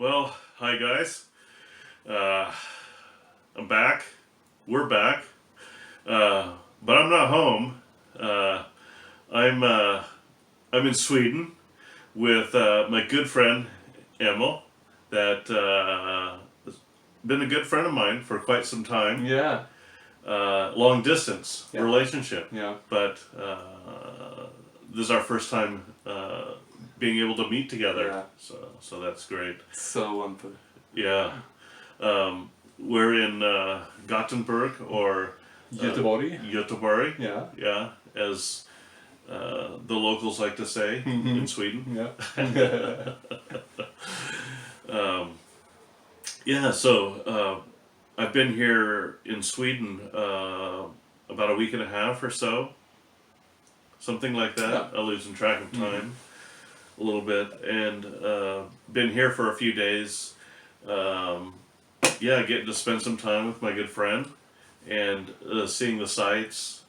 Well, hi guys. I'm back. We're back. But I'm not home. I'm I'm in Sweden with my good friend Emil. That has been a good friend of mine for quite some time. Yeah. Long distance Yeah. relationship. Yeah. But this is our first time being able to meet together. Yeah. So that's great. So wonderful. Yeah. We're in Gothenburg or Göteborg. Göteborg. Yeah. Yeah, as the locals like to say in Sweden. Yeah. Yeah, so I've been here in Sweden about a week and a half or so. Something like that. Yeah. I'm losing track of time a little bit. And been here for a few days. Yeah, getting to spend some time with my good friend and seeing the sights,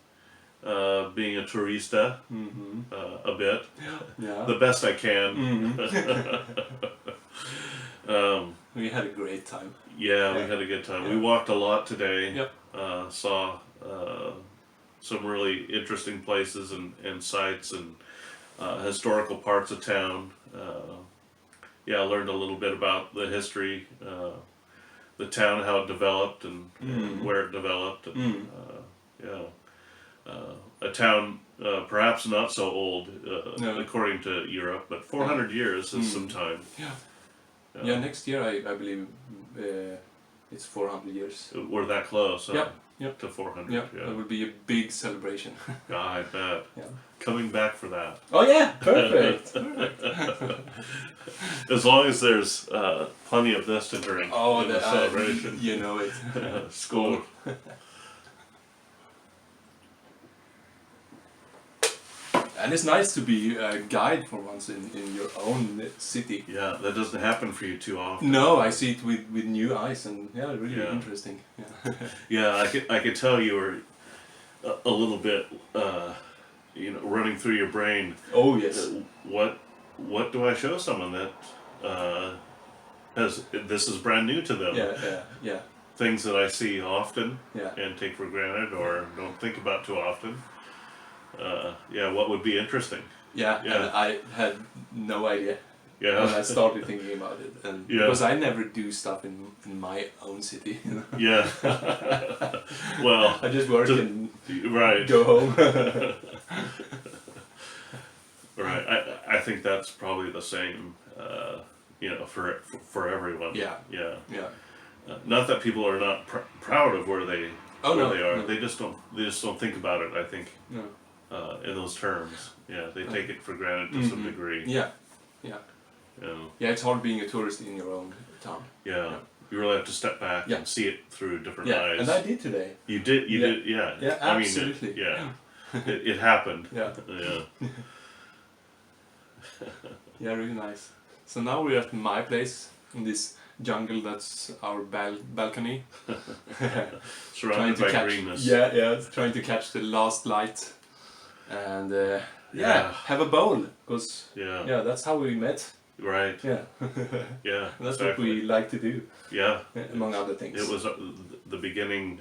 being a turista a bit, Yeah. the best I can. We had a great time. Yeah, we had a good time. We walked a lot today. Yep. Saw some really interesting places and sights and historical parts of town. Yeah, I learned a little bit about the history, the town, how it developed and where it developed. And, a town perhaps not so old according to Europe, but 400 years is some time. Yeah. Yeah. Next year, I believe it's 400 years. We're that close. Yep. To 400. Yeah. It will be a big celebration. I bet. Yeah. Coming back for that. Oh yeah. Perfect. As long as there's plenty of this to drink in the celebration. You know it. Skål. And it's nice to be a guide for once in your own city. Yeah, that doesn't happen for you too often. No, I see it with new eyes, and yeah, really interesting. Yeah. Yeah, I could tell you were a little bit, running through your brain. Oh yes. What do I show someone that this is brand new to them? Yeah. Things that I see often Yeah. and take for granted or don't think about too often. What would be interesting? Yeah. And I had no idea Yeah. when I started thinking about it, and because I never do stuff in my own city. You know? Yeah. Well, I just work and right. go home. Right. I think that's probably the same. For everyone. Yeah. Yeah. Yeah. Not that people are not proud of where they they are. No. They just don't think about it. I think. No. In those terms, they take it for granted to some degree. Yeah. Yeah, it's hard being a tourist in your own town. Yeah. You really have to step back and see it through different eyes. And I did today. You did. You did. Yeah. Yeah, absolutely. It happened. Yeah. Yeah. Yeah, really nice. So now we're at my place in this jungle. That's our balcony. Surrounded by greenness. Yeah. Trying to catch the last light, and have a bowl because that's how we met. Right. Yeah. Yeah. And that's exactly what we like to do. Yeah. Among other things. It was the beginning.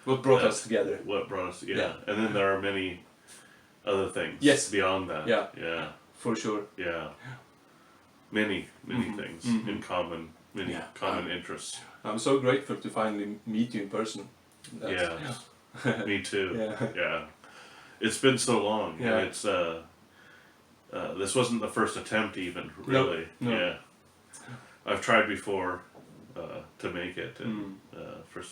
What brought us together. What brought us? Yeah. And then there are many other things. Yes. Beyond that. Yeah. Yeah. For sure. Yeah. Many things in common. Many common interests. I'm so grateful to finally meet you in person. Me too. Yeah. It's been so long. Yeah. And it's this wasn't the first attempt even, really. No. Yeah. I've tried before to make it and for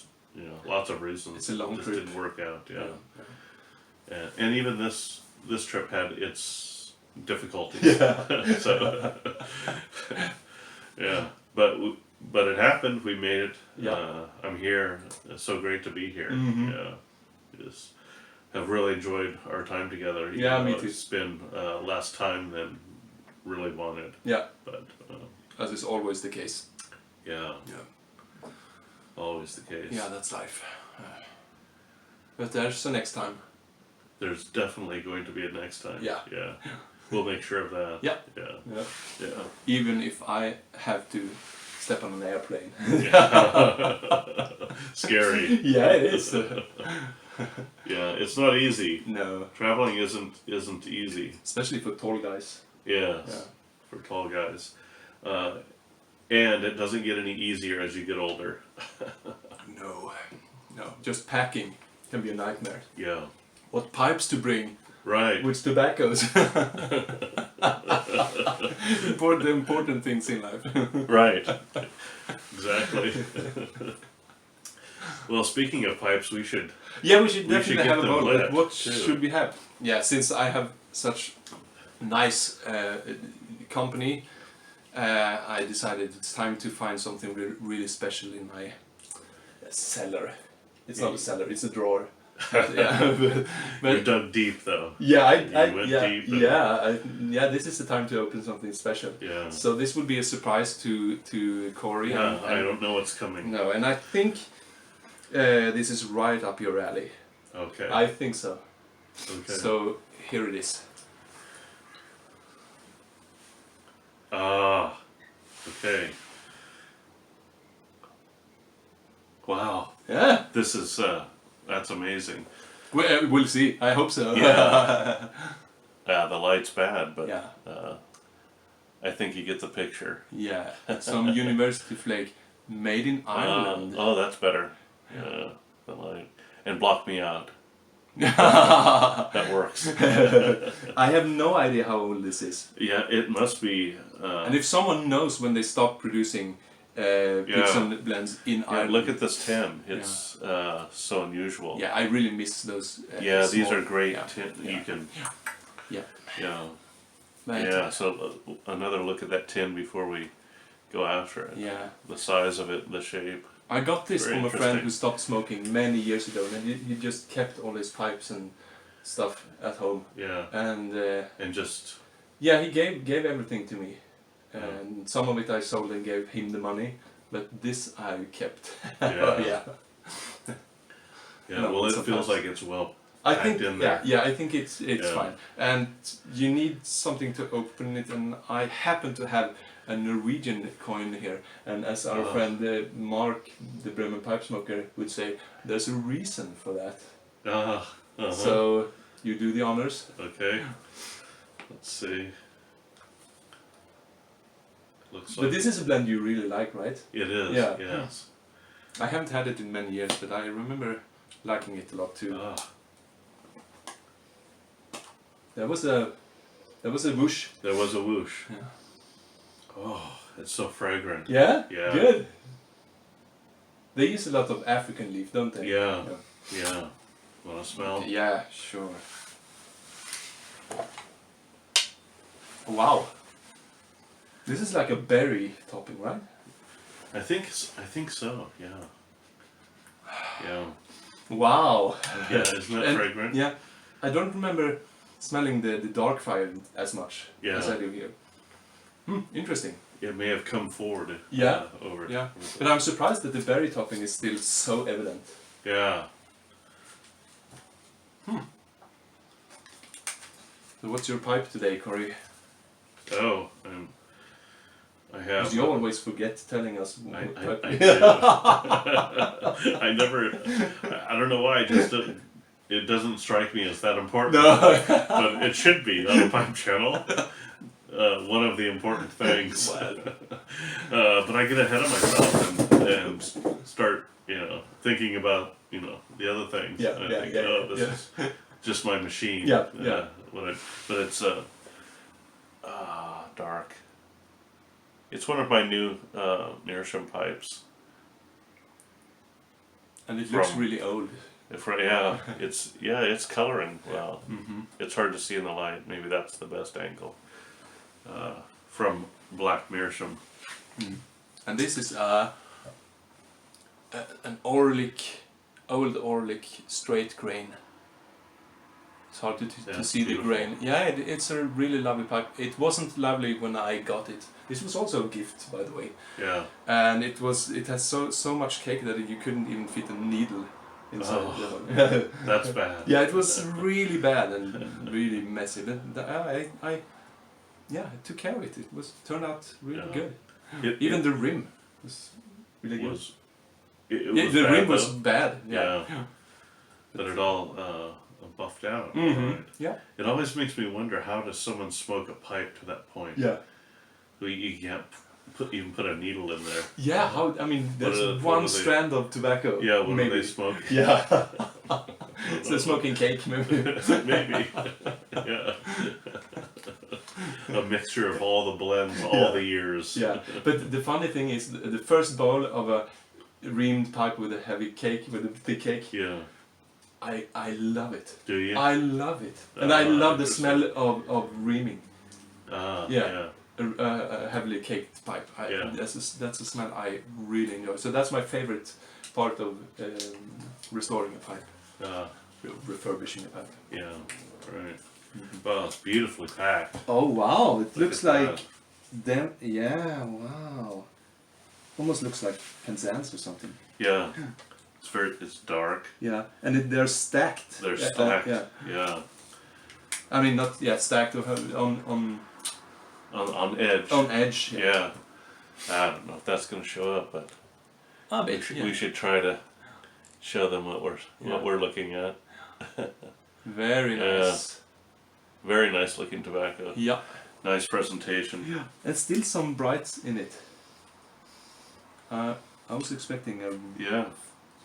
lots of reasons. It's a long just trip. didn't work out. And even this trip had its difficulties. So but it happened. We made it. I'm here. It's so great to be here. Yeah, just have really enjoyed our time together. Me too. It's been less time than really wanted. Yeah, but as is always the case. Yeah. Always the case. Yeah, that's life. But there's the next time. There's definitely going to be a next time. Yeah. We'll make sure of that. Yeah. Yeah. Even if I have to step on an airplane. Scary. Yeah, it is. Yeah, it's not easy. No. Traveling isn't easy. Especially for tall guys. Yes, Yeah. for tall guys. And it doesn't get any easier as you get older. No. Just packing can be a nightmare. Yeah. What pipes to bring? Right. Which tobaccos? The important things in life. Right. Exactly. Well, speaking of pipes, we should. Yeah, we should definitely get have a them bowl. lit, But what too. should we have? Yeah, since I have such nice company, I decided it's time to find something really special in my cellar. It's not a cellar; it's a drawer. Yeah, but You dug deep, though. yeah, You went deep and- this is the time to open something special. Yeah. So this will be a surprise to Corey. Yeah, and I don't know what's coming. No, and I think this is right up your alley. Okay. I think so. Okay. So here it is. Ah. Okay. Wow. Yeah. This is that's amazing. We'll see. I hope so. Yeah. The light's bad, but Yeah. I think you get the picture. Yeah. Some University Flake made in Ireland. Oh, that's better. Yeah. The light. And block me out. That works. I have no idea how old this is. Yeah, it must be. And if someone knows when they stopped producing picks and blends in Ireland. Look at this tin. It's so unusual. Yeah, I really miss those. These small- are great yeah, tin. yeah. You can. Yeah. Yeah. Right. Yeah. So another look at that tin before we go after it. Yeah. The size of it, the shape. I got this Very from a friend interesting. who stopped smoking many years ago, and he just kept all his pipes and stuff at home. Yeah. And just. yeah, he gave everything to me, and some of it I sold and gave him the money, but this I kept. Yeah. Yeah. Yeah. No, Well, it it's feels a like it's well. I packed think in there. yeah, I think it's Yeah. fine, and you need something to open it, and I happen to have a Norwegian coin here, and as our friend Mark, the Bremen pipe smoker, would say, there's a reason for that. So you do the honors. Okay. Let's see. Looks But like this is a blend you really like, right? it is. Yeah. Yes. I haven't had it in many years, but I remember liking it a lot too. There was a whoosh. There was a whoosh. Yeah. Oh, it's so fragrant. Yeah? Yeah. Good. They use a lot of African leaf, don't they? Yeah. Yeah. Want to smell? Yeah, sure. Wow. This is like a berry topping, right? I think so. Yeah. Yeah. Wow. Yeah. Isn't that And- fragrant? Yeah. I don't remember smelling the dark fire as much Yeah. as I do here. Interesting. It may have come forward. Yeah. Over. Yeah. But I'm surprised that the berry topping is still so evident. Yeah. So what's your pipe today, Corey? Oh, I have. Because you always forget telling us what I pipe. do. I never. I don't know why. It doesn't strike me as that important. No. But it should be on the pipe channel. One of the important things. But I get ahead of myself and start, thinking about, the other things. Yeah, And yeah, I think, yeah, this is just my machine. Yeah, yeah. But it's dark. It's one of my new Meerschaum pipes. And it looks From- really old. It's coloring well. Mm-hmm. It's hard to see in the light. Maybe that's the best angle. From Black Meerschaum. And this is an old Orlik straight grain. It's hard to That's see beautiful. the grain. Yeah, it's a really lovely pipe. It wasn't lovely when I got it. This was also a gift, by the way. Yeah. And it has so much cake that you couldn't even fit a needle inside. Oh. it. That's bad. Yeah, it was really bad and really messy. But I took care of it. It turned out really Yeah. good. It- Even it- the rim. was really good. It Yeah, was the bad, rim was though. bad. Yeah. Yeah. But it all buffed out. Mm-hmm. Right. Yeah. It always makes me wonder, how does someone smoke a pipe to that point? Yeah. You can't even put a needle in there. Yeah. How? I mean, there's what one are they- strand of tobacco. Yeah, what maybe. do they smoke? Yeah. So smoking cake, maybe. Maybe. Yeah. A mixture of all the blends, all the years. Yeah. But the funny thing is, the first bowl of a reamed pipe with a heavy cake, with a thick cake, Yeah. I love it. Do you? I love it. And I love the smell of reaming. Yeah. A heavily caked pipe. Yeah. That's a smell I really enjoy. So that's my favorite part of restoring a pipe. Refurbishing a pipe. Yeah. Right. Well, it's beautifully packed. Oh wow, it looks at like them. Yeah, wow. Almost looks like Penzance or something. Yeah. It's dark. Yeah, and they're stacked. They're stacked. Yeah. Yeah. I mean, not stacked On edge. on edge. Yeah. I don't know if that's going to show up, but A we bit. should try to show them what Yeah. we're looking at. Very nice. Very nice looking tobacco. Yeah. Nice presentation. Yeah. And still some brights in it. I was expecting a Yeah.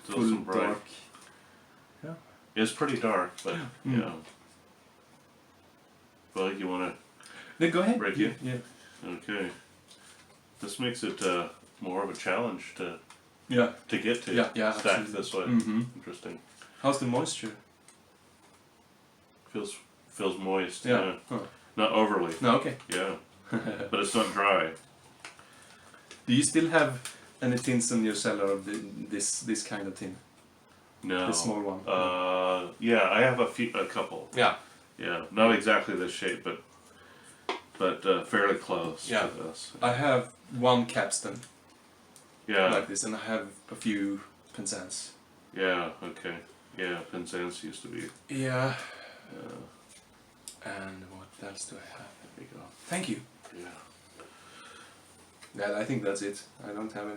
Still full some bright. dark. Yeah. It's pretty dark, but Mm. yeah. Well, you want No, go ahead. Break Yeah. it? Yeah. to? Okay. This makes it more of a challenge to Yeah. get to. Yeah, Stacked absolutely. this way. Mm-hmm. Interesting. How's the moisture? Feels moist. Yeah. Huh. Not overly. No, okay. Yeah. But it's not dry. Do you still have any tins in your cellar of this kind of tin? No. The small one? Yeah, I have a couple. Yeah. Yeah, not exactly this shape, but fairly close Yeah. to this. I have one capstan Yeah. like this, and I have a few Penzance. Yeah. Okay. Yeah, Penzance used to be. Yeah. And what else do I have? There we go. Thank you. Yeah. Yeah, I think that's it. I don't have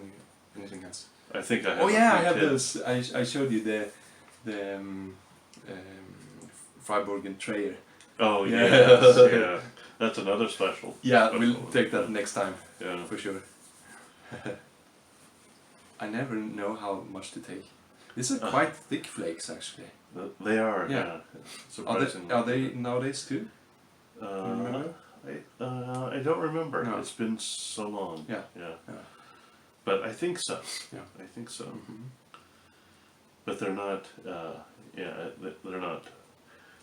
anything else. I think I have. Oh a yeah, I few have tips. those. I showed you the Freiburgen Trayer. Oh Yeah. yes, yeah. That's another special. Yeah, special we'll one. take that next time Yeah. for sure. I never know how much to take. These are quite thick flakes, actually. They are. Yeah. Yeah. Surprisingly. Are they nowadays too? remember? I don't remember. No. It's been so long. Yeah. Yeah. Yeah. But I think so. Yeah. I think so. Mm-hmm. But they're not. They're not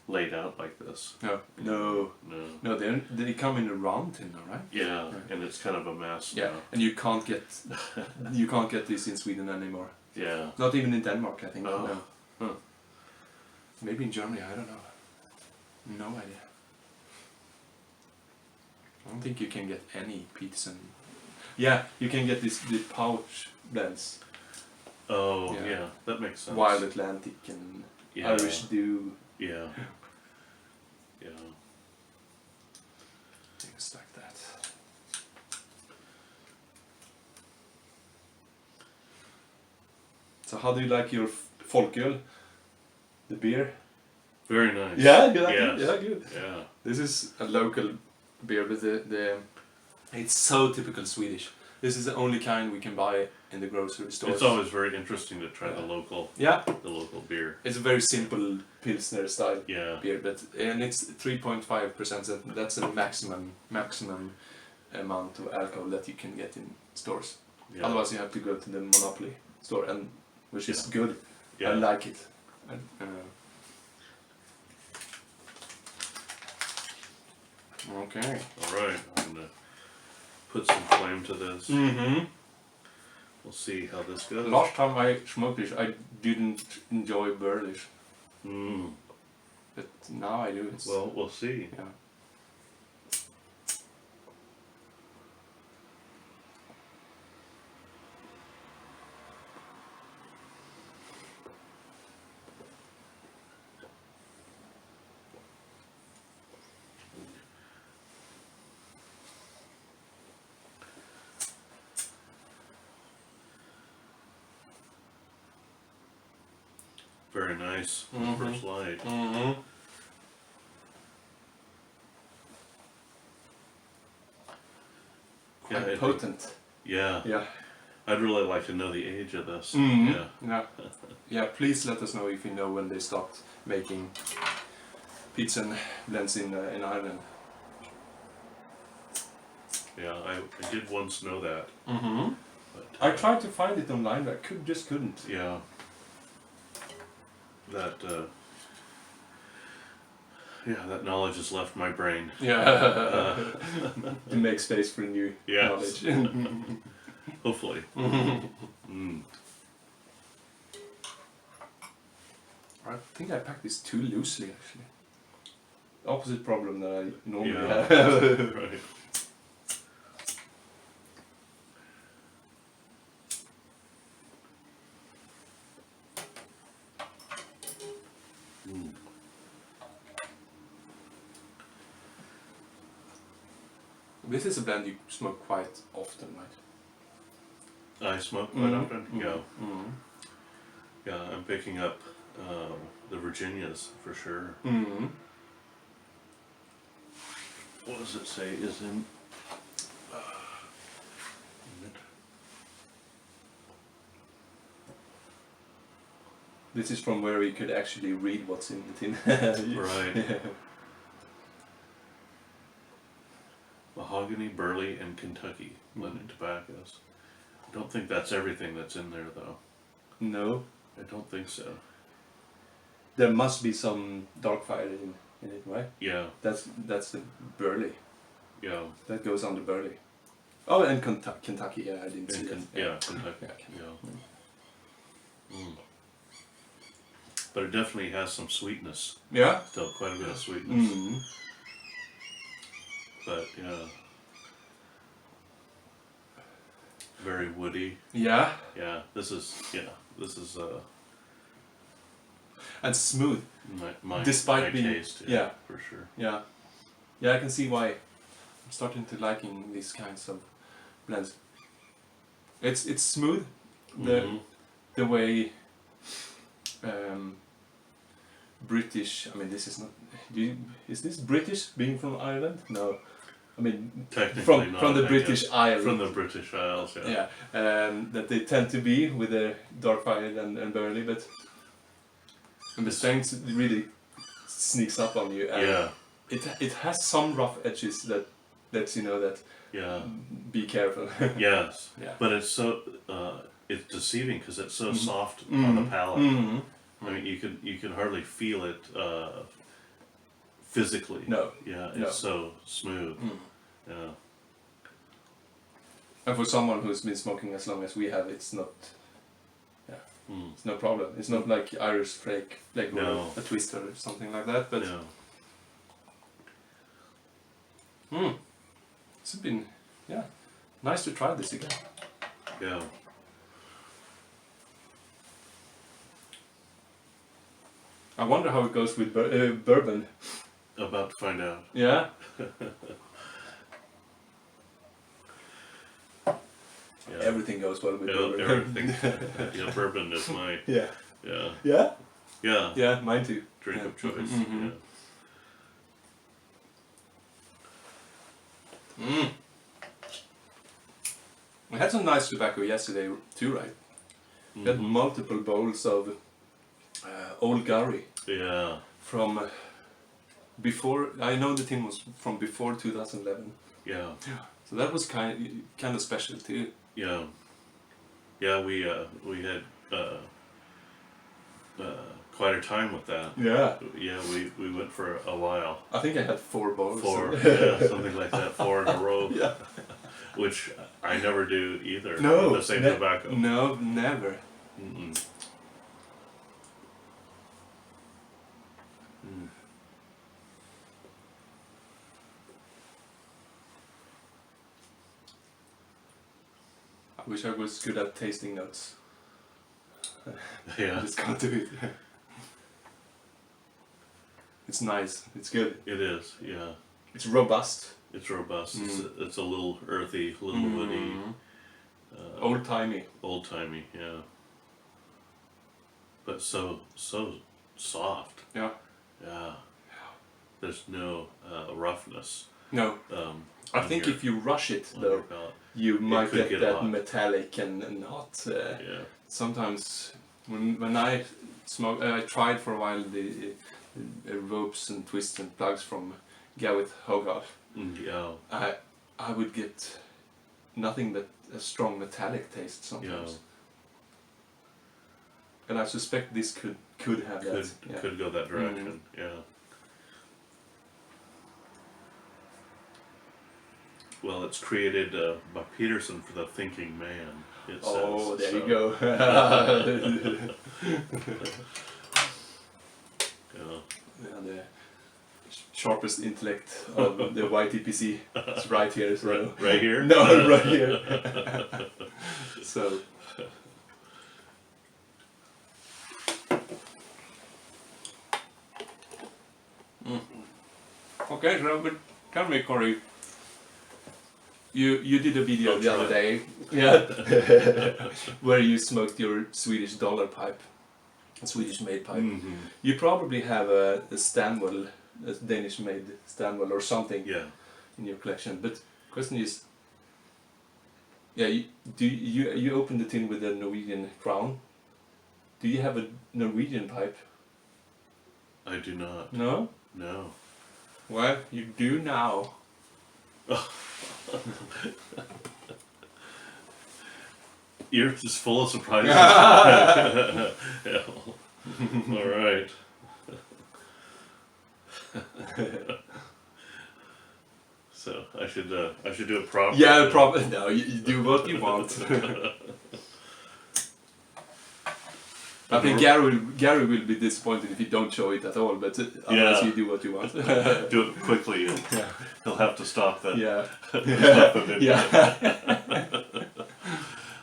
laid out like this. No. No. No. No, they come in a round tin now, right? Yeah, Yeah. and it's kind of a mess Yeah, now. and you can't get this in Sweden anymore. Yeah. Not even in Denmark, I think. Oh. No. Huh. Maybe in Germany, I don't know. No idea. I don't think you can get any Peterson. Yeah, you can get the pouch blends. Oh, Yeah. yeah. That makes sense. Wild Atlantic and Yeah. Irish Dew. Yeah. Yeah. Things like that. So how do you like your folköl? The beer? Very nice. Yeah, you like Yes. it? Yeah, good. Yeah. This is a local beer, but it's so typical Swedish. This is the only kind we can buy in the grocery stores. It's always very interesting to try the local beer. It's a very simple Pilsner style Yeah. beer, and it's 3.5%. So that's the maximum amount of alcohol that you can get in stores. Yeah. Otherwise, you have to go to the Monopoly store, and which is good. Yeah. I like it. Okay. All right. I'm gonna put some flame to this. Mm-hmm. We'll see how this goes. Last time I smoked this, I didn't enjoy Burlish, Mm. but now I do. It's, Well, we'll see. yeah. very nice. The first light. Mm-hmm. Yeah, Quite potent. Yeah. Yeah. I'd really like to know the age of this. Mhm. Yeah. Yeah. Yeah. Please let us know if you know when they stopped making pizza blends in Ireland. Yeah, I did once know that. Mm-hmm. But, I tried to find it online, but I just couldn't. Yeah. That that knowledge has left my brain. Yeah. To make space for new Yes. knowledge. Hopefully. Mm. I think I packed this too loosely, actually. Opposite problem that I normally Yeah. have. Right. Mm. This is a blend you smoke quite often, right? I smoke quite often. Mhm. Yeah. Mm-hmm. Yeah, I'm picking up the Virginias for sure. Mm-hmm. What does it say? Is in. This is from where you could actually read what's in the tin. Right. Mahogany, burley, and Kentucky blended tobaccos. I don't think that's everything that's in there, though. No. I don't think so. There must be some dark fire in it, right? Yeah, That's the burley. yeah. That goes on the burley. Oh, and Kentucky, yeah, I didn't see that. Yeah, Kentucky. Yeah, okay. Yeah. Mm. But it definitely has some sweetness. Yeah? Still quite a bit of sweetness. Mm-hmm. But yeah. Very woody. Yeah. Yeah, this is And smooth. my Despite my being- taste. yeah. For sure. Yeah. Yeah, I can see why I'm starting to liking these kinds of blends. It's smooth. Mhm. The way British, I mean, this is not. Is this British being from Ireland? No. I mean, Technically not, from the I British guess. Isles. From the British Isles, yeah. Yeah, that they tend to be with their dark fire and burley, but and the strength really sneaks up on you. And Yeah, it has some rough edges that lets you know that yeah, be careful. yes. Yeah. But it's so it's deceiving because it's so Mhm. soft on the palate. Mhm. I mean, you can hardly feel it physically. No. Yeah, it's No. so smooth. Mm. Yeah. And for someone who's been smoking as long as we have, it's Mm. no problem. It's not like Irish Flake or No. a Twister or something like that. But Yeah. It's been nice to try this again. Yeah. I wonder how it goes with bourbon. About to find out. Yeah. Yeah. Everything goes well with Yeah, bourbon. everything. Yeah, bourbon is my Yeah. yeah Yeah. Yeah. Mine too. drink Yeah. of choice. Mhm. Yeah. We had some nice tobacco yesterday too, right? We had Mhm. multiple bowls of Old Gary Yeah. from before. I know the tin was from before 2011, Yeah. so that was kind of special too. Yeah. Yeah. We had quite a time with that. Yeah. Yeah. We went for a while. I think I had 4 bowls. 4, yeah, something like that. 4 in a row. Yeah. Which I never do either. No. with the same tobacco. No, never. Mm-mm. Mm. I wish I was good at tasting notes. I Yeah. just can't do it. It's nice. It's good. It is. Yeah. It's robust. It's robust. Mm. It's a little earthy, a little woody, Old timey. old timey. Yeah. but so soft. Yeah. Yeah. There's no roughness. No. I on think your- if you rush it on your though, palate. you might could get get that hot. metallic and hot. Yeah. Sometimes when I smoke, I tried for a while the ropes and twists and plugs from Gawith Hogarth. Yeah. I would get nothing but a strong metallic taste sometimes. Yeah. And I suspect this could have that. Yeah. Could go that direction. Yeah. Well, it's created by Peterson for the thinking man. It Oh, says, there so. you go. Yeah. Yeah, the sharpest intellect of the YTPC is right here. So. Right here? No, right here. So. Okay, so but tell me, Corey. You did a video the other day, where you smoked your Swedish dollar pipe, a Swedish made pipe. Mm-hmm. You probably have a Stanwell, a Danish made Stanwell or something Yeah. in your collection. But question is, yeah, you opened the tin with a Norwegian crown. Do you have a Norwegian pipe? I do not. No. No. Well, you do now. You're just full of surprises. Yeah. All right. So I should do it properly. Yeah, probably. No, you do what you want. I think Gary will be disappointed if you don't show it at all, but unless Yeah. you do what you want. Do it quickly. And Yeah. he'll have to stop that. Yeah. Stop the video. Yeah.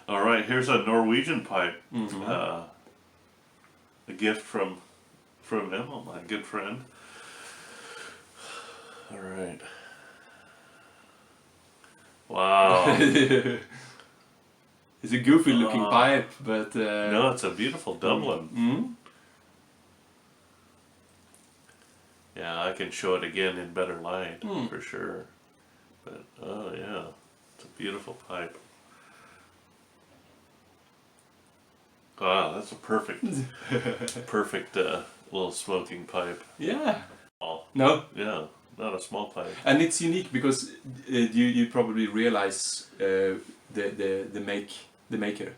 All right. Here's a Norwegian pipe. Mhm. A gift from Emil, my good friend. All right. Wow. It's a goofy looking pipe, but... No, it's a beautiful Dublin. Mm? Yeah, I can show it again in better light, Hmm. for sure. But, oh yeah, it's a beautiful pipe. Wow, that's a perfect little smoking pipe. Yeah. Oh, No? yeah, not a small pipe. And it's unique because you probably realize the maker.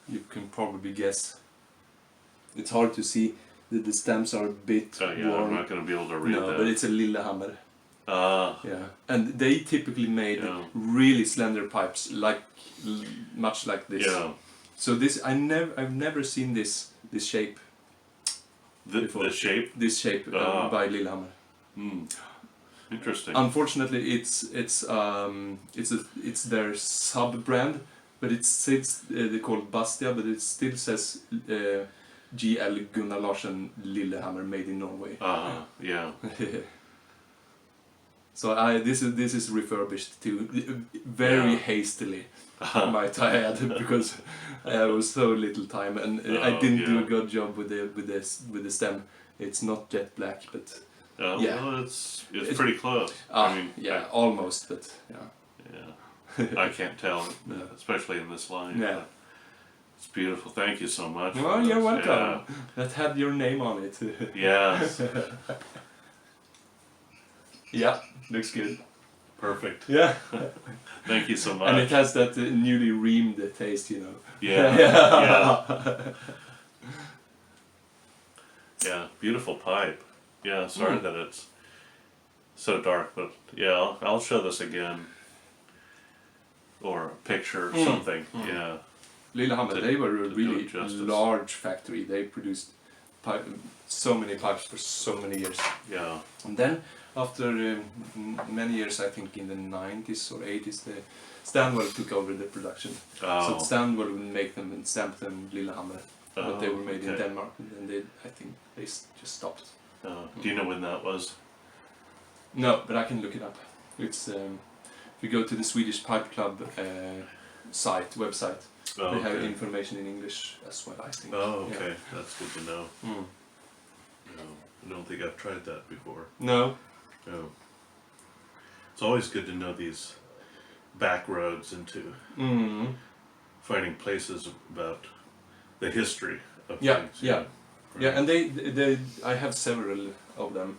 You can probably guess. It's hard to see. The stamps are a bit Oh yeah, worn. I'm not going to be able to read No, that. but it's a Lillehammer. Ah, Yeah, and they typically made Yeah. really slender pipes, much like this. yeah. So this I've never seen this shape. The shape. This shape Ah. by Lillehammer. Hmm. Interesting. Unfortunately, it's their sub brand, but they call it Bastia, but it still says GL Gunnar Larsen Lillehammer, made in Norway. Yeah. So this is refurbished too, very Yeah. hastily, might I add, because I was so little time and I didn't do a good job with the stem. It's not jet black, but yeah. Well, it's pretty close. yeah, almost, but yeah. Yeah. I can't tell, No. especially in this line. Yeah. but It's beautiful. Thank you so much. Well, for you're this. welcome. That had your name on it. Yeah. Yes. Yeah, looks good. Perfect. Yeah. Thank you so much. And it has that newly reamed taste, you know. Yeah. Yeah. Yeah. Beautiful pipe. Yeah. Sorry that it's so dark, but yeah, I'll show this again. Or a picture or something. Yeah. Lillehammer, they were a to do really it justice. large factory. They produced so many pipes for so many years. Yeah. And then, after many years, I think in the 90s or 80s, the Stanwell took over the production. So Stanwell would make them and stamp them Lillehammer. But they were made in Denmark, and then I think they just stopped. Do you know when that was? No, but I can look it up. It's if you go to the Swedish Pipe Club website, Oh, They have okay. information in English as well, I think. Oh, Yeah. okay. That's good to know. Mm. No, I don't think I've tried that before. No. No. It's always good to know these back roads into Mm. finding places about the history of Yeah, things. yeah. Right. Yeah, and I have several of them.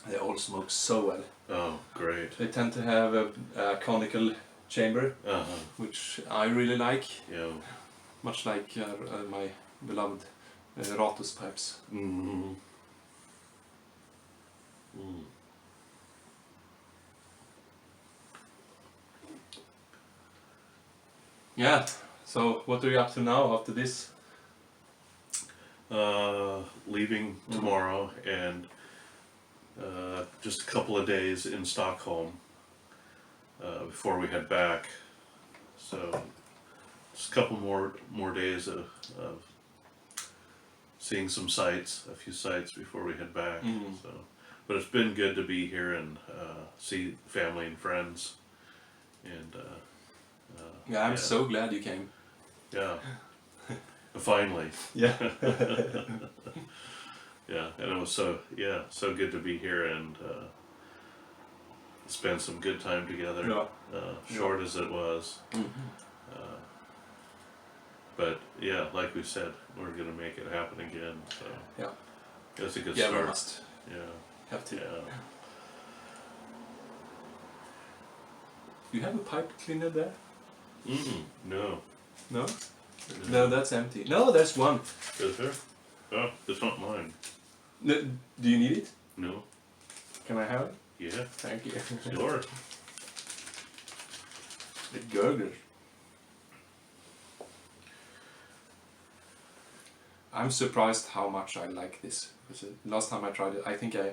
They all smoke so well. Oh, great. They tend to have a conical chamber, Uh-huh. which I really like, Yeah. much like my beloved Ratos pipes. Mm-hmm. Mm. Yeah. So what are you up to now after this? Leaving tomorrow and just a couple of days in Stockholm before we head back. So just a couple more days of seeing some sights, a few sights before we head back. Mm. So, but it's been good to be here and see family and friends. And Yeah, I'm so glad you came. yeah, finally. Yeah. Yeah, and it was so good to be here and spend some good time together. Yeah. Short as it was, Mm-hmm. but yeah, like we said, we're gonna make it happen again. So Yeah. it's a good Yeah, start. we must Yeah, have to. yeah. You have a pipe cleaner there? No, No? No, that's empty. No, there's one. is there? Oh, it's not mine. No, do you need it? No. Can I have it? Yeah, Thank you. sure. The gurgler. I'm surprised how much I like this. Because last time I tried it, I think I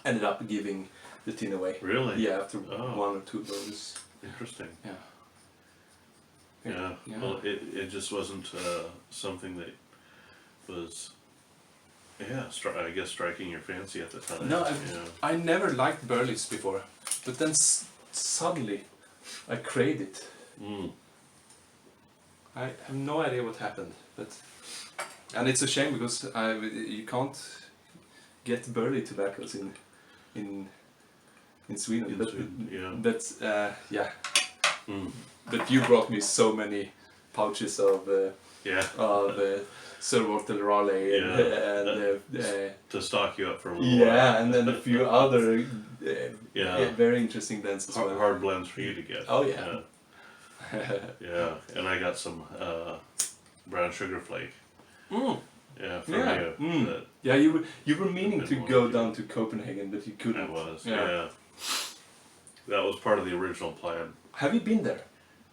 ended up giving the tin away. Really? Yeah, after Oh. 1 or 2 burgers. Interesting. Yeah. Yeah. Yeah. Well, it just wasn't something that was. Yeah, I guess striking your fancy at the time. No, yeah. I never liked burleys before, but then suddenly I craved it. Mm. I have no idea what happened, but and it's a shame because you can't get burley tobaccos in Sweden. In but Sweden, yeah. That's yeah. Mm. But you brought me so many pouches of Yeah. Sir Walter Raleigh and To stock you up for a little yeah, and then a few other Yeah. very interesting blends as while. well. Hard blends for you to get. Oh, yeah. Yeah, and I got some brown sugar flake. Mm. Yeah, for Yeah. you. Mm. That Yeah, you were meaning to Bit go more. down to Copenhagen, but you couldn't. I was. Yeah. Yeah. That was part of the original plan. Have you been there?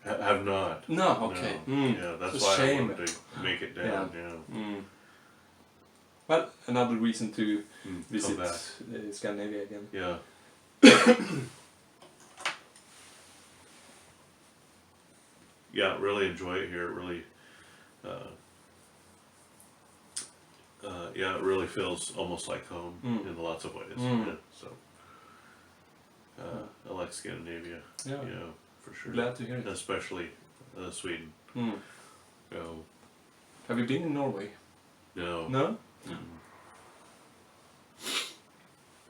Have not. No. Okay. No. Mm. Yeah, that's It's a why I shame. wanted to make it down. Yeah. Mm. Well, another reason to Come visit back. Scandinavia again. Yeah. Yeah, really enjoy it here. Really, yeah, it really feels almost like home Mm. in lots of ways. Mm. Yeah, so, I like Scandinavia. Yeah. Yeah, for sure. Glad to hear it. Especially Sweden. Mm. No, Have you been in Norway? no. No. Mm.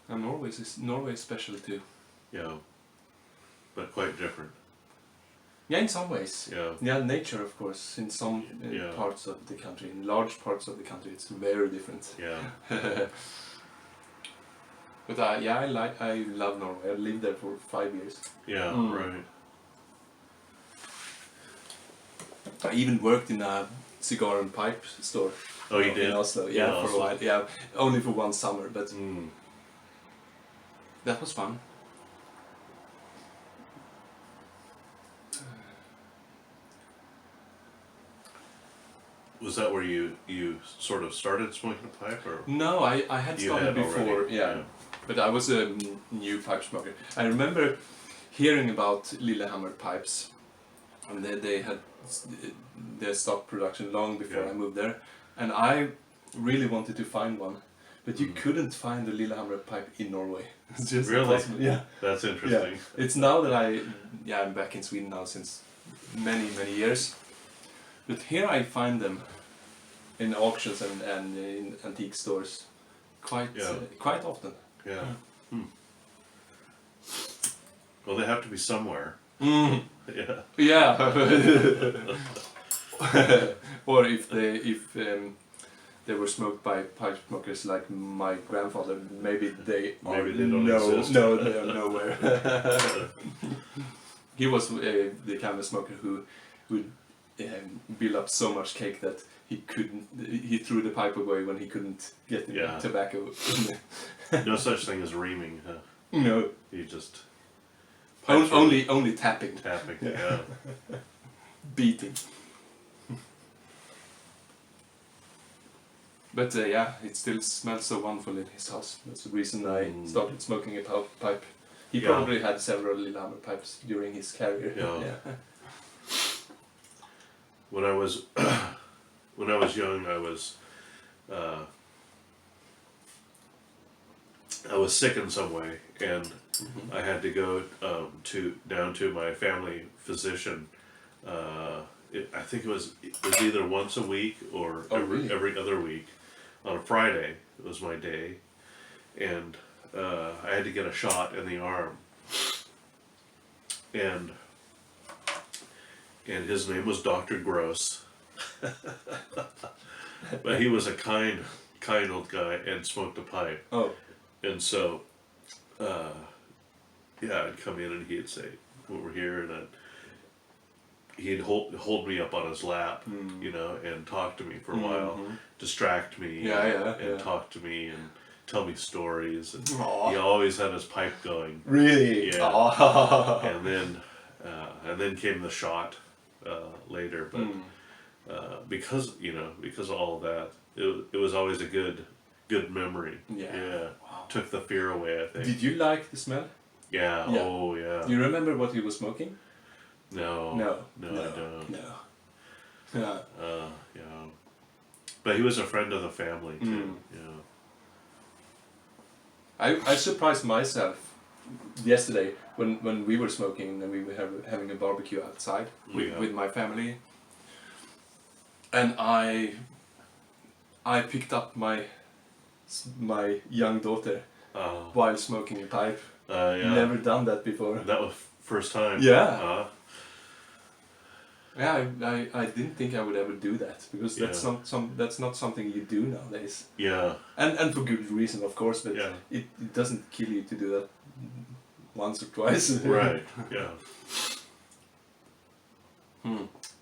And Norway is special too. Yeah, but quite different. Yeah, in some ways. Yeah. Yeah, nature, of course. In some Yeah. parts of the country, in large parts of the country, it's very different. Yeah. But I love Norway. I lived there for 5 years. Yeah. Mm. Right. I even worked in a cigar and pipe store. Oh, you in did? Oslo. In Yeah, for a Oslo. while. Yeah, only for one summer, but Mm. that was fun. Was that where you sort of started smoking a pipe, or No, I had you started had before. already? Yeah. But I was a new pipe smoker. I remember hearing about Lillehammer pipes, and they had their stock production long before Yeah. I moved there, and I really wanted to find one, but you Mm. couldn't find the Lillehammer pipe in Norway. It's just Really? impossible. Yeah. That's interesting. It's now that I'm back in Sweden now since many years, But here I find them in auctions and in antique stores quite often. Yeah. Well, they have to be somewhere. Mm. Yeah. Yeah. Or if they were smoked by pipe smokers like my grandfather, maybe they don't exist. No, they are nowhere. He was the kind of smoker who would build up so much cake that he threw the pipe away when he couldn't get the tobacco. No such thing as reaming, huh? No. You just Only tapping. tapping. Yeah. Beating. But yeah, it still smells so wonderful in his house. That's the reason I started smoking a pipe. He probably had several Lillehammer pipes during his career. Yeah. When I was young, I was sick in some way, and I had to go down to my family physician. I think it was either once a week or every other week. On a Friday, it was my day, and I had to get a shot in the arm. And his name was Dr. Gross. But he was a kind old guy and smoked a pipe. Oh. And so, I'd come in and he'd say, "Over here," and he'd hold me up on his lap, you know, and talk to me for a while, distract me, and talk to me and tell me stories. And he always had his pipe going. Really? Yeah. And then came the shot later, but because of all of that, it was always a good memory. Yeah. Wow. Took the fear away, I think. Did you like the smell? Yeah. Oh yeah. Do you remember what he was smoking? No, I don't. No. Yeah. Yeah. But he was a friend of the family too. Yeah. I surprised myself yesterday when we were smoking and we were having a barbecue outside with my family, and I picked up my young daughter while smoking a pipe. Never done that before. That was first time. Yeah. Yeah, I didn't think I would ever do that because that's not something you do nowadays. Yeah. And for good reason, of course, but it doesn't kill you to do that once or twice. Right. Yeah.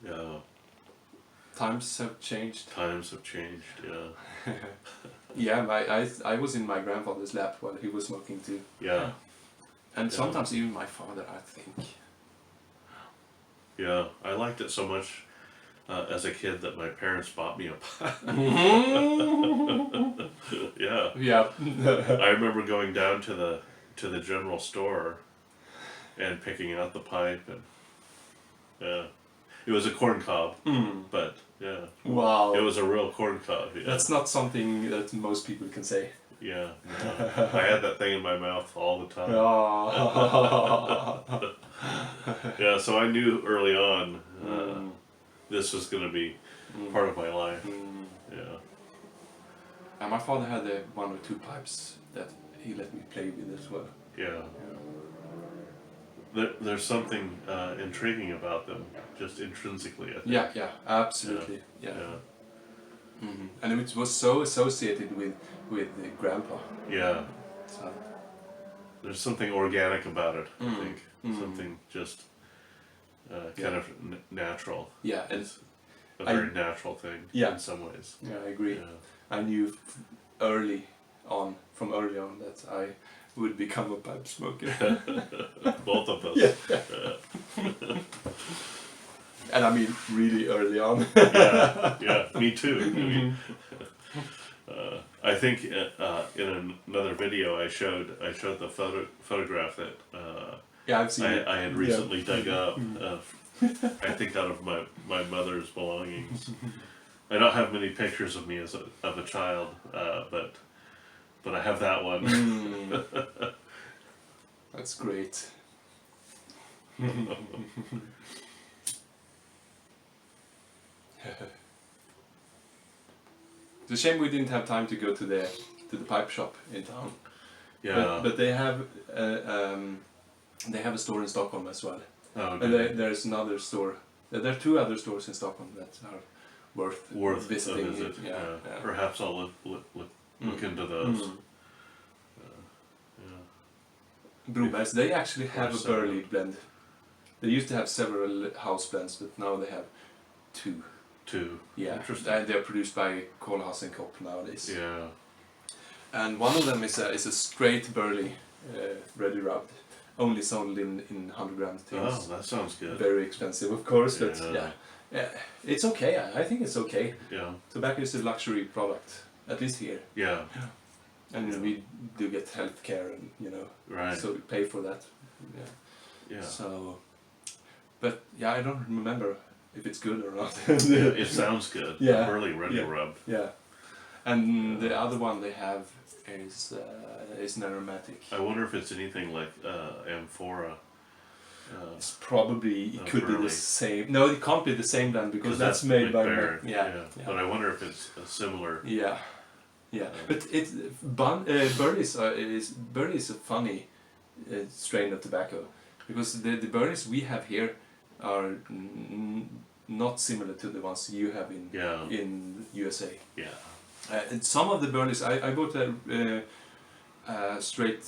Yeah. Times have changed. Yeah. Yeah, I was in my grandfather's lap while he was smoking too. Yeah. And sometimes even my father, I think. Yeah, I liked it so much as a kid that my parents bought me a pipe. Yeah. Yeah. I remember going down to the general store and picking out the pipe, and it was a corn cob, but yeah. Wow. It was a real corn cob. Yeah. That's not something that most people can say. Yeah. No. I had that thing in my mouth all the time. Oh. Yeah, so I knew early on this was going to be part of my life. Yeah. And my father had one or two pipes that he let me play with as well. Yeah. There's something intriguing about them, just intrinsically, I think. Yeah, absolutely. Yeah. And it was so associated with Grandpa. Yeah. So. There's something organic about it, I think. Something just kind of natural. Yeah, and it's a very natural thing in some ways. Yeah, I agree. Yeah. I knew from early on that I would become a pipe smoker. Both of us. Yeah. And I mean really early on. Yeah, me too. I think in another video I showed the photograph that I've seen it. I had recently dug up. I think out of my mother's belongings. I don't have many pictures of me of a child, but I have that one. That's great. It's a shame we didn't have time to go to the pipe shop in town. Yeah. But they have a store in Stockholm as well. Oh, And good. there's another store. There are 2 other stores in Stockholm that are worth visiting. a visit. Yeah, Yeah. yeah. Perhaps I'll look into those. Mm. Yeah. Brobergs, they actually have a Or several. burley blend. They used to have several house blends, but now they have 2. 2. Yeah, Interesting. and they're produced by Kohlhaas and Kopp nowadays. Yeah. And one of them is a straight burley, ready rubbed, only sold in 100-gram Oh, tins. that sounds good. Very expensive, of course, but Yeah. yeah, it's okay. I think it's okay. Yeah. Tobacco is a luxury product, at least here, Yeah. and Yeah. we do get health care, and Right. so we pay for that. Yeah. Yeah. So, but yeah, I don't remember if it's good or not. Yeah, it sounds good. Yeah. Burley ready Yeah. rub. Yeah, and the other one they have is an aromatic. I wonder if it's anything like Amphora. It's probably it could be the Burley. same. No, it can't be the same then because that's made by Barrett. yeah. But I wonder if it's a similar. Yeah, yeah. But Burley is a funny strain of tobacco because the Burleys we have here are not similar to the ones you have in USA. Yeah. And some of the Burleys, I bought a straight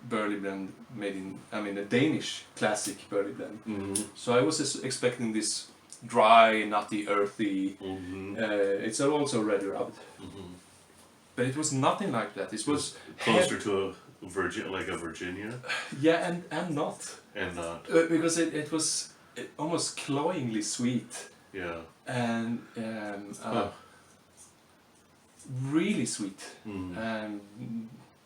Burley blend made in, a Danish classic Burley blend. Mm-hmm. So I was expecting this dry, nutty, earthy. Mm-hmm. It's also ready rubbed, Mm-hmm. but it was nothing like that. It was Closer to a Virginia, yeah, and not and not. because it was almost cloyingly sweet Yeah. and really sweet. Mm.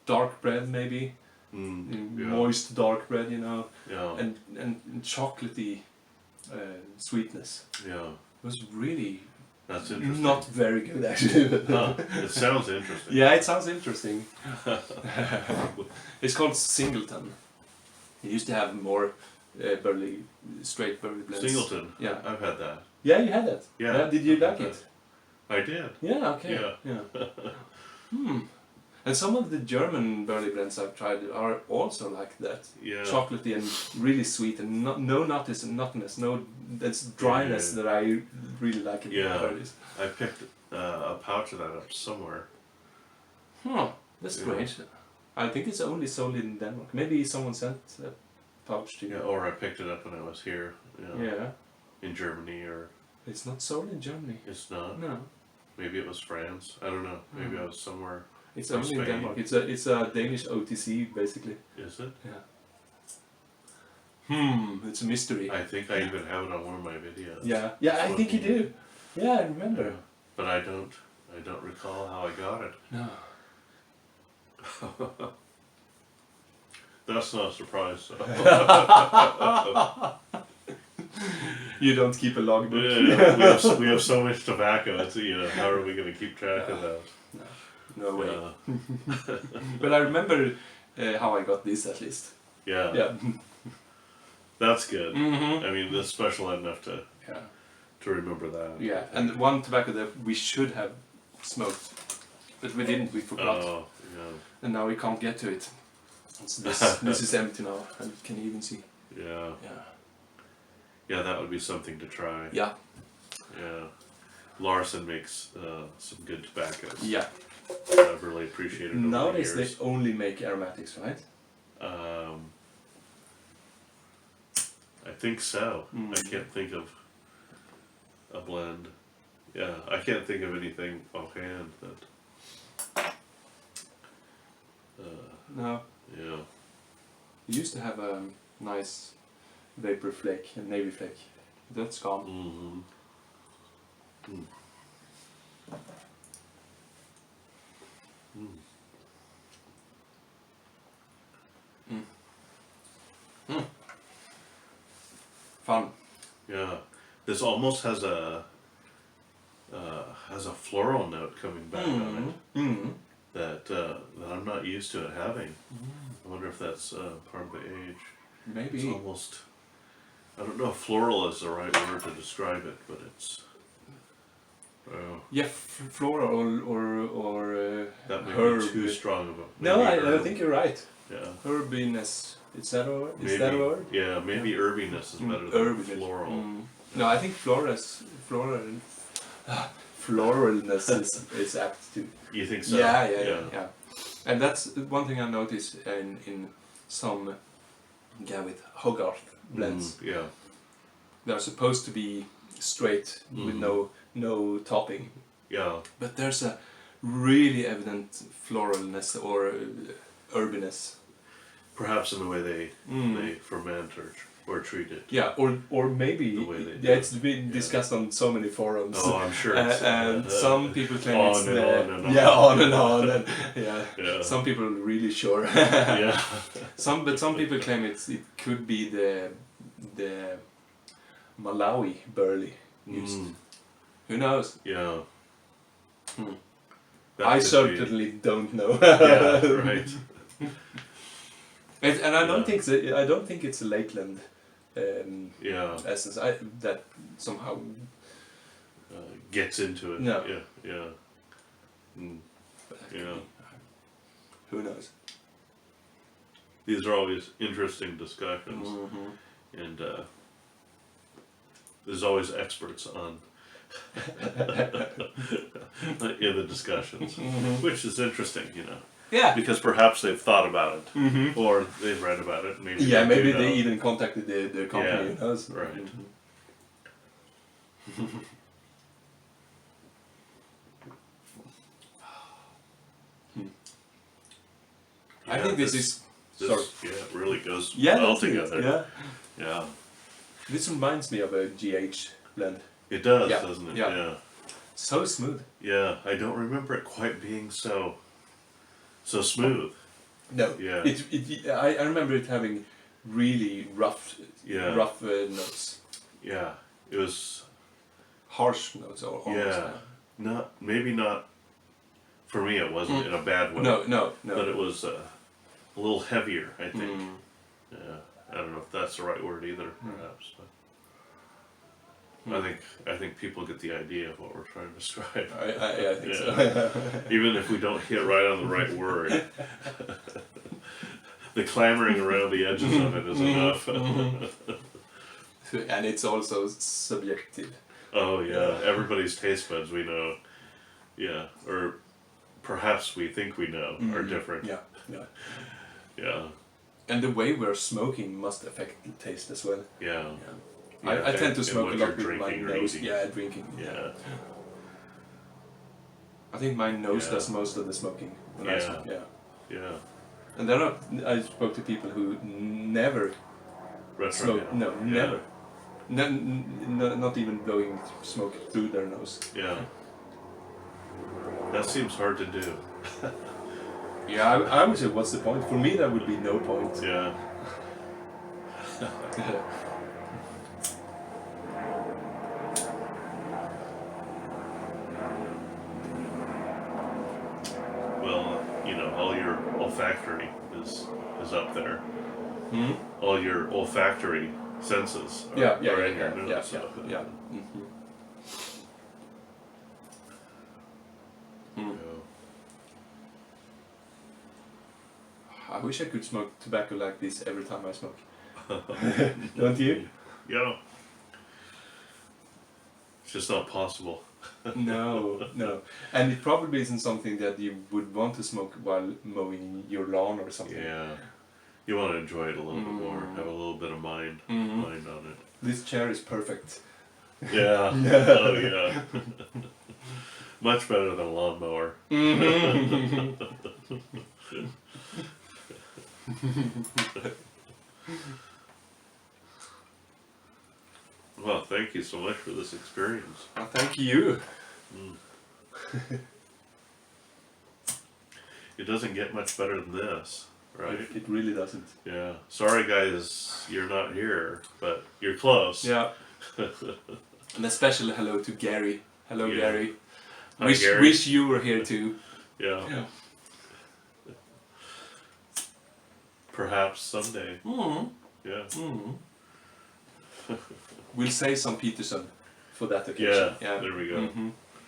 Dark bread maybe, Yeah. moist dark bread, Yeah. and chocolatey sweetness. Yeah. It was really That's interesting. not very good actually. Huh. It sounds interesting. Yeah, it sounds interesting. It's called Singleton. It used to have more straight burley blends. Singleton. Yeah. I've had that. Yeah, you had that. Yeah. Did you I've like had it? I did. Yeah. Okay. Yeah. Hmm. And some of the German burley blends I've tried are also like that. Yeah. Chocolatey and really sweet and no nuttiness, no that's dryness Yeah. that I really like in Yeah. burleys. I picked a pouch of that up somewhere. Huh. That's Yeah. strange. I think it's only sold in Denmark. Maybe someone sent a pouch to you. Yeah. Or I picked it up when I was here. Yeah. In Germany, or It's not sold in Germany. it's not. No. Maybe it was France. I don't know. Maybe I was somewhere. It's From only in Spain. Denmark. It's a Danish OTC basically. Is it? Yeah. It's a mystery. I think I even have it on one of my videos. Yeah. Yeah, I think you do. Yeah, I remember. Yeah. But I don't recall how I got it. No. That's not a surprise. You don't keep a logbook. Yeah, we have so much tobacco. It's, how are we going to keep track of that? No way. Yeah. But I remember how I got this at least. Yeah. Yeah. That's good. Mm-hmm. I mean, that's special enough Yeah. to remember that. Yeah. And one tobacco that we should have smoked, but we didn't. We forgot. Oh, yeah. And now we can't get to it. It's this this is empty now. And can you even see? Yeah. Yeah. Yeah, that would be something to try. Yeah. Yeah. Larson makes some good tobaccos. Yeah. I've really appreciated over Nowadays the years. they only make aromatics, right? I think so. Mm. I can't think of a blend. Yeah, I can't think of anything offhand that. No. Yeah. You used to have a nice vapor flake and navy flake. That's gone. Mm-hmm. Mm. Mm. Fun. Yeah, this almost has a floral note coming back on it Mm. that I'm not used to it having. I wonder if that's part of the age. Maybe. It's almost, I don't know if floral is the right word to describe it, but it's Oh, Yeah, floral or that might herb. be too strong of a. No, maybe I herb. think you're right. Yeah. Herbiness. Is that a Maybe, that a word? Yeah, maybe herbiness is better than Herbiness. floral. No, I think floralness is apt to. You think so? Yeah. And that's one thing I notice in some with Hogarth blends. Yeah. They're supposed to be straight with no topping, Yeah. but there's a really evident floralness or herbiness. Perhaps in the way they ferment or treat it. Yeah, or maybe The way they do it's been discussed on so many forums. Oh, I'm sure. It's, and some people claim on it's and the on and on. yeah on and on and yeah. Yeah. Some people are really sure. Yeah. Some people claim it could be the Malawi barley used. Who knows? Yeah. That I could be- certainly don't know. Yeah. Right. And I don't think it's a Lakeland Yeah. essence. That somehow. Gets into it. No. Yeah. Yeah. Mm. Yeah. Who knows? These are always interesting discussions, and there's always experts on in the discussions, which is interesting, Yeah. because perhaps they've thought about it, or they've read about it. Maybe Yeah, they maybe do they know. even contacted the company. Yeah, Who knows? right. I think this is. This, Sorry. yeah, it really goes Yeah, well that's it. together. Yeah. Yeah, This reminds me of a GH blend. it does, Yeah, doesn't it? yeah. Yeah. So smooth. Yeah, I don't remember it quite being so smooth. No. Yeah. I remember it having really rough notes, Yeah, it was. harsh notes, or almost. Yeah. Maybe not. For me, it wasn't in a bad way. No. But it was a little heavier, I think. Yeah, I don't know if that's the right word either, perhaps. But I think people get the idea of what we're trying to describe. I think so. Even if we don't hit right on the right word, the clamoring around the edges of it is enough. And it's also subjective. Oh yeah, everybody's taste buds, we know. Yeah, or perhaps we think we know are different. Yeah. Yeah. And the way we're smoking must affect the taste as well. Yeah. I tend to and smoke a what lot you're with my drinking or nose. eating. Yeah, drinking. Yeah. I think my nose Yeah. does most of the smoking when I Yeah. smoke. Yeah. Yeah. And then I spoke to people who never Restaurant. smoke. No, never. Not even blowing smoke through their nose. Yeah. That seems hard to do. Yeah, I would say, what's the point? For me, that would be no point. Yeah. Well, all your olfactory is up there. All your olfactory senses are, Yeah. are in your nose. Yeah. so- Yeah. Yeah. I wish I could smoke tobacco like this every time I smoke. Don't you? Yeah. It's just not possible. No. And it probably isn't something that you would want to smoke while mowing your lawn or something. Yeah. You want to enjoy it a little bit more, have a little bit of mind on it. This chair is perfect. Yeah. Oh yeah. Much better than a lawnmower. Well, thank you so much for this experience. Well, thank you. It doesn't get much better than this, right? It really doesn't. Yeah. Sorry guys, you're not here, but you're close. Yeah. And a special hello to Gary. Hello, Yeah. Gary. Hi, Gary. Wish you were here too. Yeah. Perhaps someday. Yeah. We'll say some Peterson for that occasion. Yeah, there we go.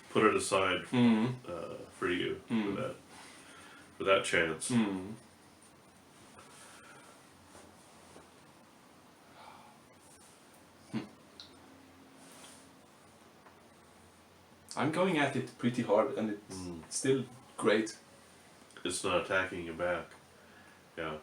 put it aside for you for that chance. I'm going at it pretty hard, and it's still great. It's not attacking you back. Yeah.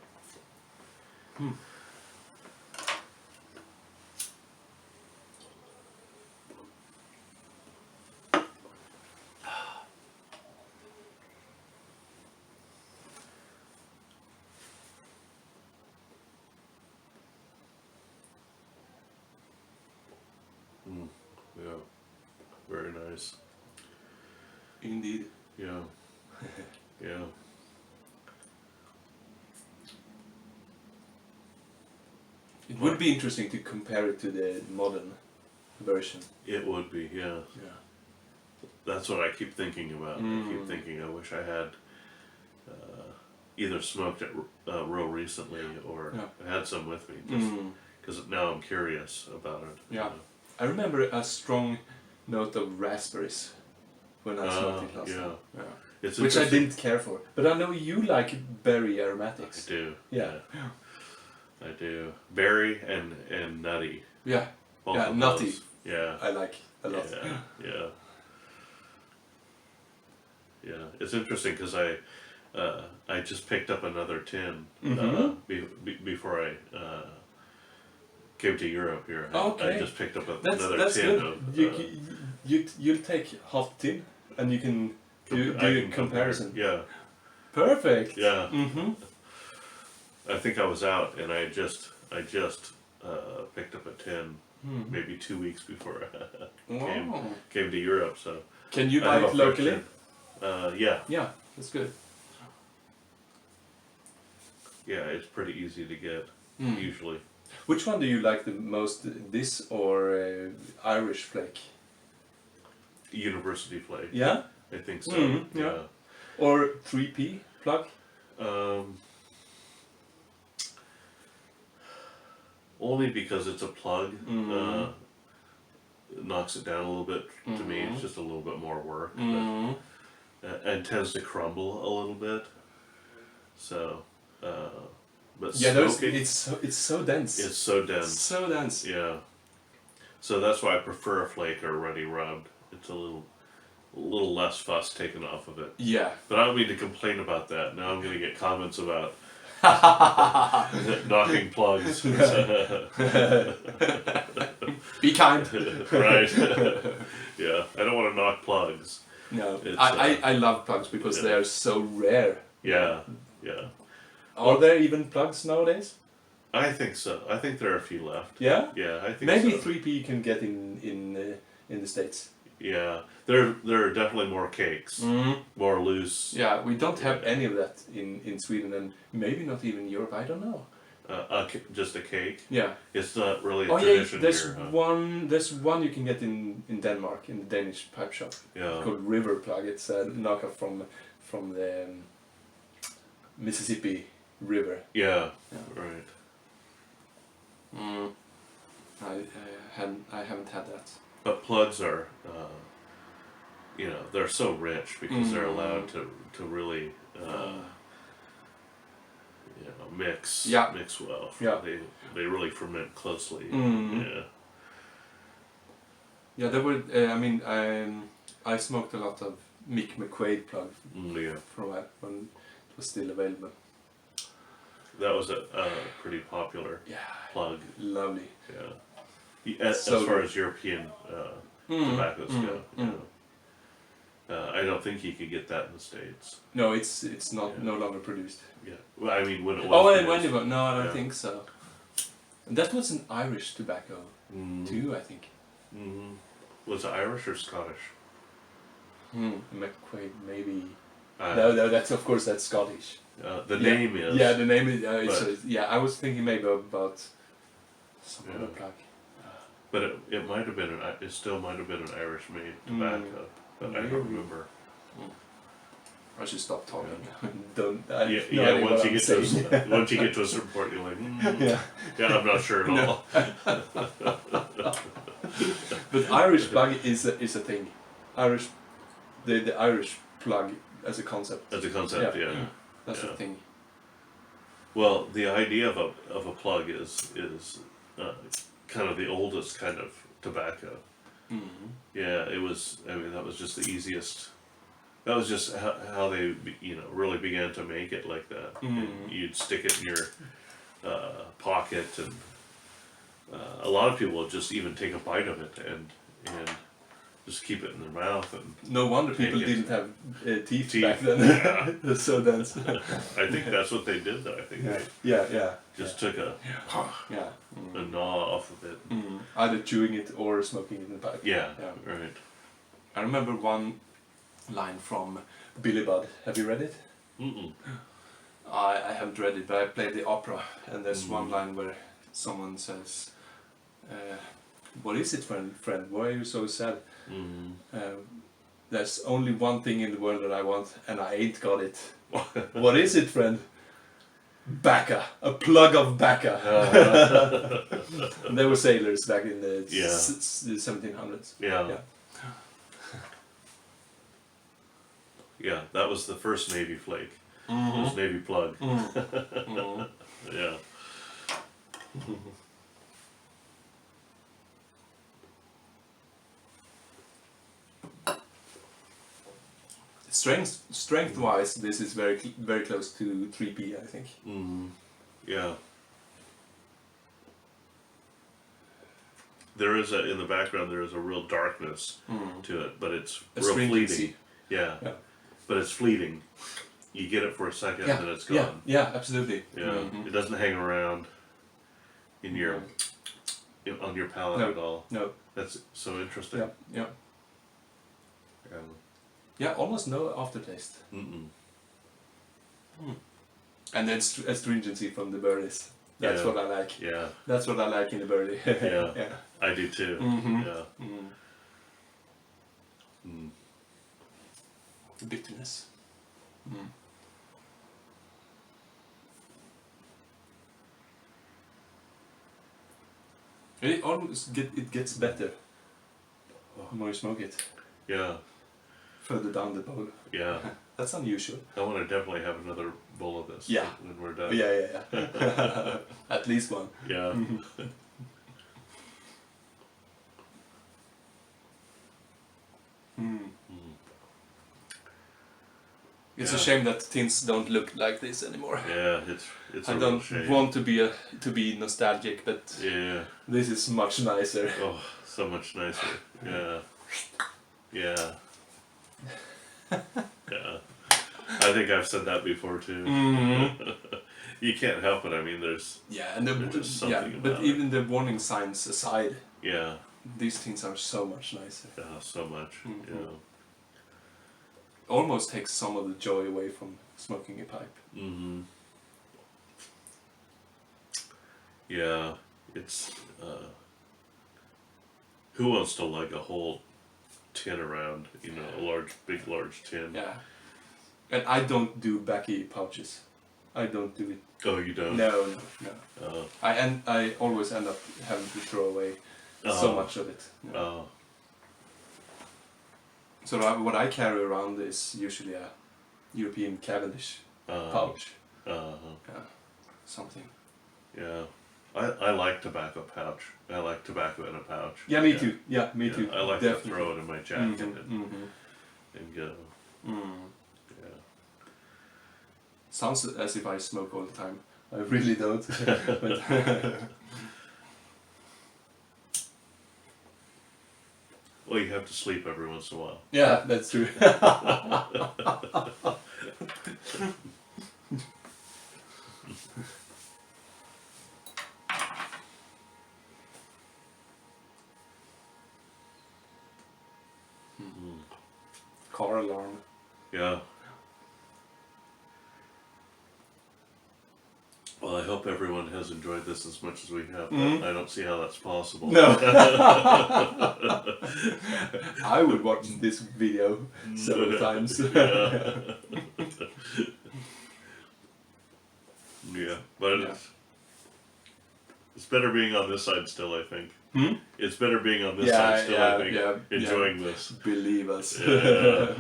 Yeah. Very nice. Indeed. Yeah. Yeah. It would be interesting to compare it to the modern version. It would be, yeah. Yeah. That's what I keep thinking about. I keep thinking I wish I had either smoked it real recently or had some with me, just because now I'm curious about it. Yeah. I remember a strong note of raspberries when I smoked it last time. Yeah. It's which I didn't care for. But I know you like berry aromatics. I do. Yeah. I do. Berry and nutty. Yeah. Both yeah, of nutty. those. Yeah. I like a lot. Yeah. Yeah. Yeah. It's interesting because I just picked up another tin before I came to Europe here. Okay. I just picked up another that's tin good. of. You'll take half the tin and you can do a comparison. Yeah. Perfect. Yeah. I think I was out and I just picked up a tin maybe 2 weeks before I came to Europe. So can you I buy have a it fresh locally? tin. Yeah. Yeah, that's good. Yeah, it's pretty easy to get usually. Which one do you like the most, this or Irish Flake? University Flake. Yeah? I think so. Yeah. Or 3P plug? Only because it's a plug. It knocks it down a little bit to me. It's just a little bit more work. But, and tends to crumble a little bit. So, but yeah, smoking, it's so dense. it's so dense. So dense. Yeah. So that's why I prefer a flake already rubbed. It's a little less fuss taken off of it. Yeah. But I don't mean to complain about that. Now I'm going to get comments about knocking plugs. Be kind. Right. Yeah. I don't want to knock plugs. No. It's, I love plugs because they are so rare. Yeah. Yeah. Are there even plugs nowadays? I think so. I think there are a few left. Yeah? Yeah, I think Maybe so. 3P you can get in the States. Yeah. There are definitely more cakes. More loose. Yeah, we don't have any of that in Sweden and maybe not even Europe, I don't know. Just a cake. Yeah. It's not really a Oh yeah, tradition there's here. Huh? there's one you can get in Denmark, in the Danish pipe shop. Yeah. Called River Plug. It's a knockoff from the Mississippi River. Yeah. Yeah. Right. I haven't had that. But plugs are, they're so rich because they're allowed to really, mix well. Yeah. They really ferment closely. Yeah. Yeah, there were. I smoked a lot of Mick McQuaid plug Yeah. for a while when it was still available. That was a pretty popular plug. Lovely. Yeah. As So far good. as European tobaccos go, I don't think you could get that in the States. No, it's not no longer produced. Yeah. Well, I mean, when it was. Oh, when produced. it was? No, I don't think so. And that was an Irish tobacco too, I think. Was it Irish or Scottish? McQuaid, maybe. No, that's of course that's Scottish. The name is. Yeah, the name is. I was thinking maybe about some other plug. But it might have been it still might have been an Irish made tobacco, but I don't remember. I should stop talking. Once you get to a certain point, you're like, I'm not sure at all. But Irish plug is a thing. Irish the Irish plug as a concept. As a concept, yeah. That's the thing. Well, the idea of a plug is kind of the oldest kind of tobacco. Mm-hmm. Yeah, it was. I mean, that was just the easiest. That was just how they, really began to make it like that. Mm-hmm. And you'd stick it in your pocket, and a lot of people would just even take a bite of it and just keep it in their mouth. And No wonder people Take it. didn't have teeth Teeth, back then. yeah. They're so dense. I think that's what they did, though. I think they Yeah. just took a gnaw off of it. Mm. Either chewing it or smoking it in the pipe. Yeah, right. I remember one line from Billy Budd. Have you read it? Mm-mm. I haven't read it, but I played the opera, and there's one line where someone says, "What is it, friend? Why are you so sad? There's only one thing in the world that I want, and I ain't got it. What is it, friend? Bacca, a plug of bacca." They were sailors back in the 1700s. Yeah. Yeah, that was the first Navy Flake. It was Navy Plug. Yeah. Strength-wise, this is very close to 3P, I think. Yeah. There is in the background. There is a real darkness to it, but it's real fleeting. Yeah. But it's fleeting. You get it for a second, and then it's gone. Yeah, absolutely. Yeah. It doesn't hang around in your on your palate at all. No. That's so interesting. Yeah. Yeah, almost no aftertaste. And then astringency from the berries. That's what I like. Yeah. That's what I like in the berry. Yeah. I do too. Yeah. Bitterness. It almost gets better the more you smoke it. Yeah. Further down the bowl. Yeah. That's unusual. I want to definitely have another bowl of this. Yeah. When we're done. Yeah. At least one. Yeah. It's a shame that tins don't look like this anymore. Yeah, it's a I real don't shame. want to be nostalgic, but this is much nicer. Oh, so much nicer. Yeah. Yeah. Yeah. I think I've said that before too. You can't help it. I mean, there's and there's just something but about even the warning signs aside, it. these things are so much nicer. Yeah, so much. Yeah. Almost takes some of the joy away from smoking a pipe. Yeah, it's who wants to lug a whole tin around? A big large tin. Yeah, and I don't do baccy pouches. I don't do it. Oh, you don't? No. I always end up having to throw away so much of it. So what I carry around is usually a European Cavendish pouch. Something. Yeah. I like tobacco pouch. I like tobacco in a pouch. Yeah, me too. Yeah, me too. I like Definitely. to throw it in my jacket and go. Yeah. Sounds as if I smoke all the time. I really don't. But Well, you have to sleep every once in a while. yeah, that's true. Car alarm. Yeah. Well, I hope everyone has enjoyed this as much as we have. But I don't see how that's possible. No. I would watch this video several times. Yeah, but Yeah. it's better being on this side still, I think. It's better being on this Yeah, side still, I think. yeah, enjoying this. Believe us. Yeah.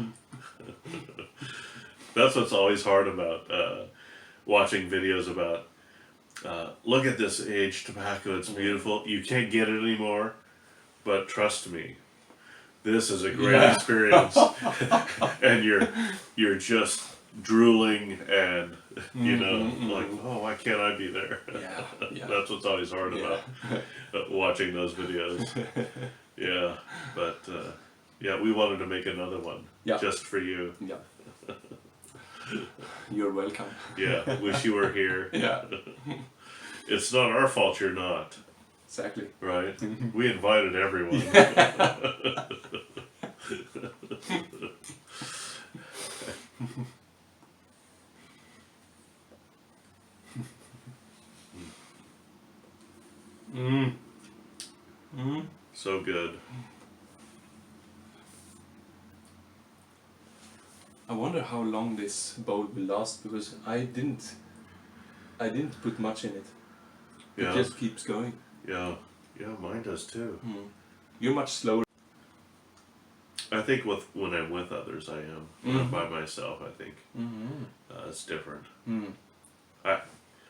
That's what's always hard about watching videos about, look at this aged tobacco, it's beautiful. You can't get it anymore, but trust me, this is a great experience. And you're just drooling and, you know, like, oh, why can't I be there? Yeah. That's what's always hard about watching those videos. Yeah, but yeah, we wanted to make another one just for you. Yeah. You're welcome. Yeah, wish you were here. Yeah. It's not our fault you're not, Exactly. right? We invited everyone. So good. I wonder how long this bowl will last because I didn't put much in it. Yeah. It just keeps going. Yeah, mine does too. You're much slower. I think when I'm with others, I am. When I'm by myself, I think it's different.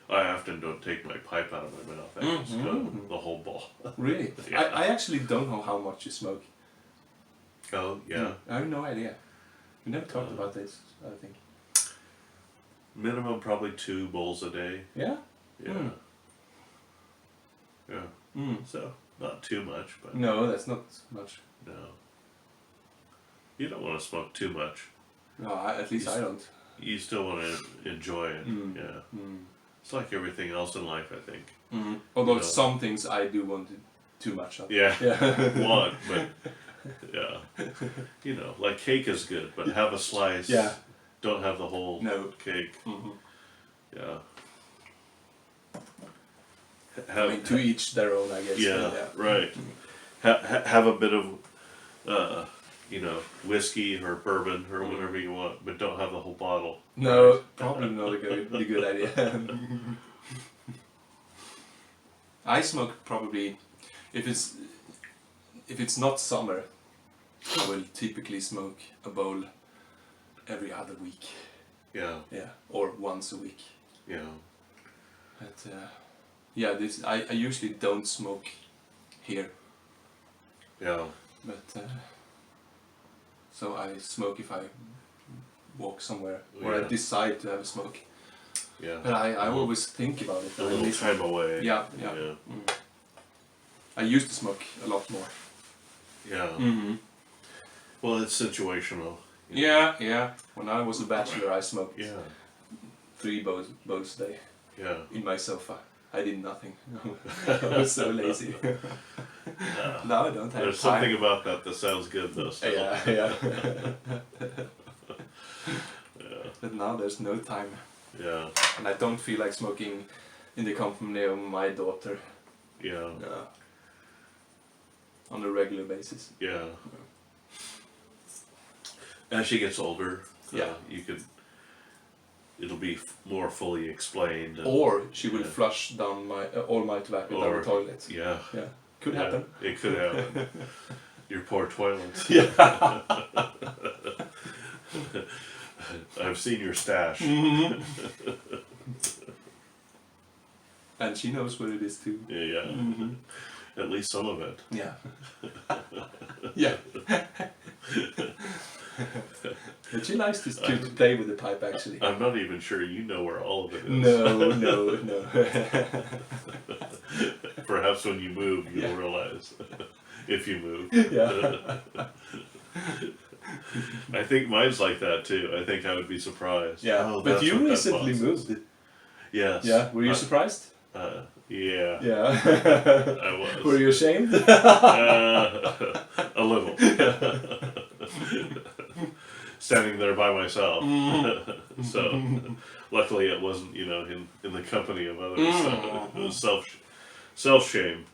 I often don't take my pipe out of my mouth. I just go the whole ball. Really? Yeah. I actually don't know how much you smoke. Oh yeah. I have no idea. We never talked about this, I think. Minimum probably 2 bowls a day. Yeah? Yeah. Yeah. So not too much, but No, that's not much. no. You don't want to smoke too much. No, at least I don't. You still want to enjoy it. Yeah. It's like everything else in life, I think. Although You know. some things I do want too much of. Yeah. Yeah. Want, but yeah. You know, like cake is good, but have a slice. Yeah. Don't have the whole No. cake. Yeah. I mean, to each their own, I guess. Yeah, but right. Have a bit of, you know, whiskey or bourbon or whatever you want, but don't have the whole bottle. No, probably not a good idea. I smoke probably if it's not summer, I will typically smoke a bowl every other week. Yeah, Yeah, or once a week. yeah, But yeah, this I usually don't smoke here, yeah, but so I smoke if I walk somewhere or I Yeah. decide to have a smoke. yeah. But I always think about it. A little time away. Yeah. I used to smoke a lot more. Yeah. Well, it's situational. Yeah. When I was a bachelor, I smoked Yeah, 3 bowls a day yeah. in my sofa. I did nothing. I was so lazy. Now I don't have There's time. something about that sounds good though. Still. Yeah. But now there's no time. Yeah, And I don't feel like smoking in the company of my daughter yeah, on a regular basis. yeah. As she gets older, Yeah. it'll be more fully explained. And, Or she will Yeah. flush down all my tobacco down Or- the toilet. yeah, Yeah, could yeah, happen. It could happen. Your poor toilet. Yeah. I've seen your stash. And she knows what it is too. Yeah. At least some of it. Yeah. Yeah. But she likes to play with the pipe actually. I'm not even sure you know where all of it is. No. Perhaps when you move, you'll realize. If you move. Yeah. I think mine's like that too. I think I would be surprised. Yeah. Oh, But that's you what that recently was. moved. Yes. Yeah. Were you surprised? Yeah. Yeah. I was. Were you ashamed? A little. Standing there by myself. So, luckily it wasn't, in the company of others. So it was self shame.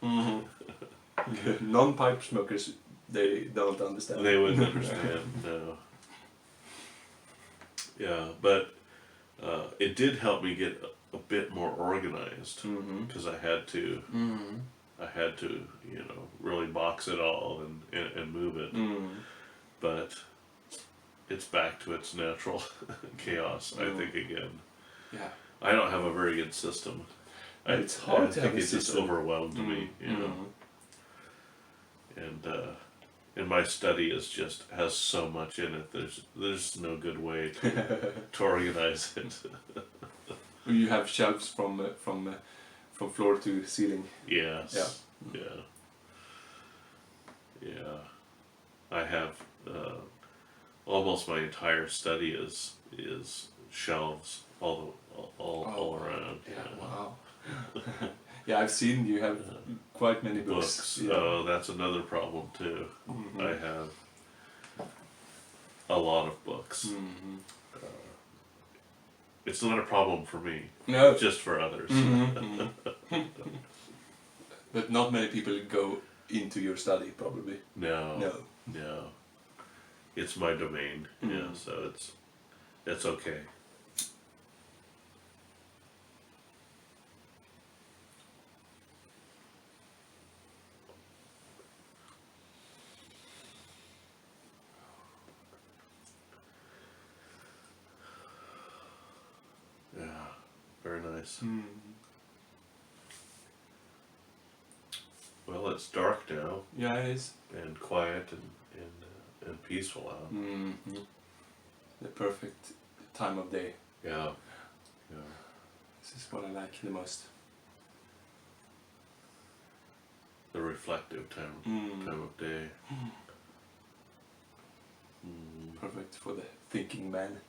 Non-pipe smokers, they don't understand. They wouldn't understand. No. Yeah, but it did help me get a bit more organized because I had to really box it all and move it. But it's back to its natural chaos, I think, again. Yeah. I don't have a very good system. It's hard to have a It's just system. overwhelmed me, and my study has so much in it. There's no good way to organize it. You have shelves from floor to ceiling. Yes. Yeah. I have almost my entire study is shelves all around. Yeah. Wow. Yeah, I've seen you have quite many books. Yeah. Oh, that's another problem too. I have a lot of books. It's not a problem for me. No. Just for others. But not many people go into your study, probably. No. It's my domain. Yeah, so it's okay. Yeah, very nice. Well, it's dark now. Yeah, it is. And quiet and peaceful out. The perfect time of day. Yeah. This is what I like the most. The reflective time of day. Perfect for the thinking man.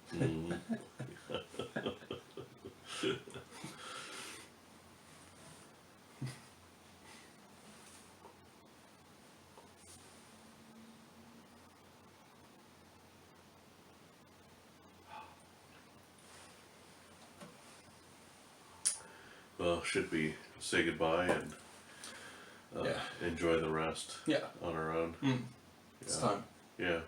Well, should we say goodbye and enjoy the rest on our own? It's time. Yeah.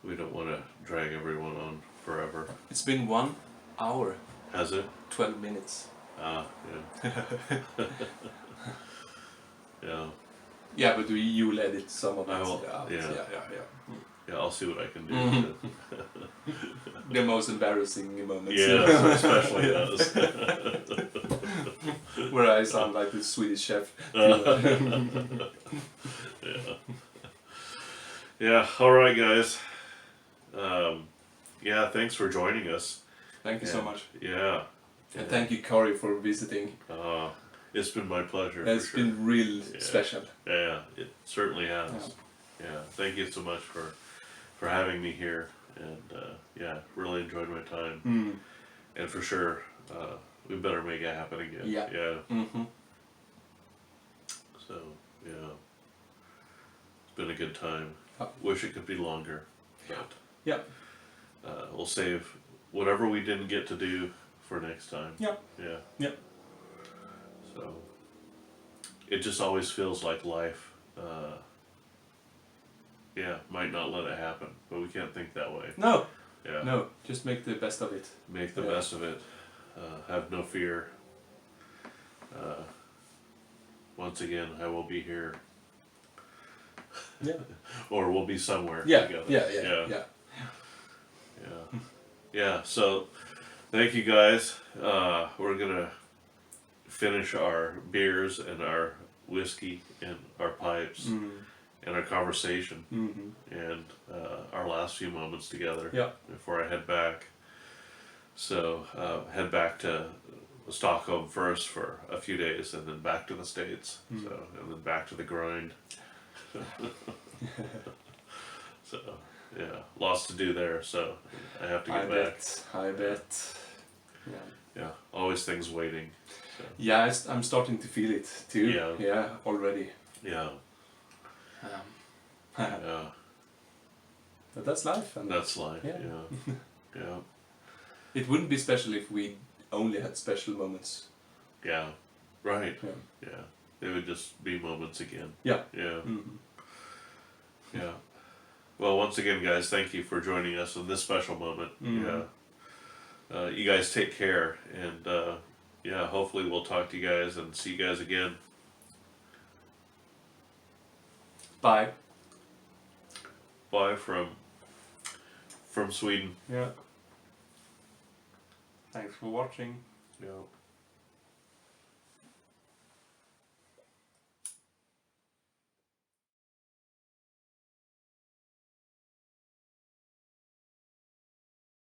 We don't want to drag everyone on forever. It's been 1 hour. Has it? 12 minutes. Yeah. Yeah. Yeah, but you will edit some of it I will, out. yeah. Yeah, I'll see what I can do. The most embarrassing moments. Yeah, especially those. Where I sound like the Swedish chef. Yeah, alright guys. Thanks for joining us. Thank you so much. Yeah. And thank you, Corey, for visiting. It's been my pleasure. It's been real special. Yeah, it certainly has. Yeah, thank you so much for having me here, and really enjoyed my time. And for sure, we better make it happen again. Yeah. So it's been a good time. Wish it could be longer, but we'll save whatever we didn't get to do for next time. Yeah. So it just always feels like life. Might not let it happen, but we can't think that way. No. Yeah. No, just make the best of it. Make the best of it. Have no fear. Once again, I will be here. Yeah. Or we'll be somewhere together. Yeah. So, thank you guys. We're gonna finish our beers and our whiskey and our pipes. And our conversation and our last few moments together before I head back. So head back to Stockholm first for a few days and then back to the States. And then back to the grind. So lots to do there. So I have to get back. I bet. Yeah, always things waiting. So. Yeah, I'm starting to feel it too. Yeah, already. Yeah. But that's life. And that's life. Yeah. It wouldn't be special if we only had special moments. Yeah. Right. Yeah. They would just be moments again. Yeah. Well, once again, guys, thank you for joining us in this special moment. you guys take care, and yeah, hopefully we'll talk to you guys and see you guys again. Bye. Bye from Sweden. Yeah. Thanks for watching. Yeah.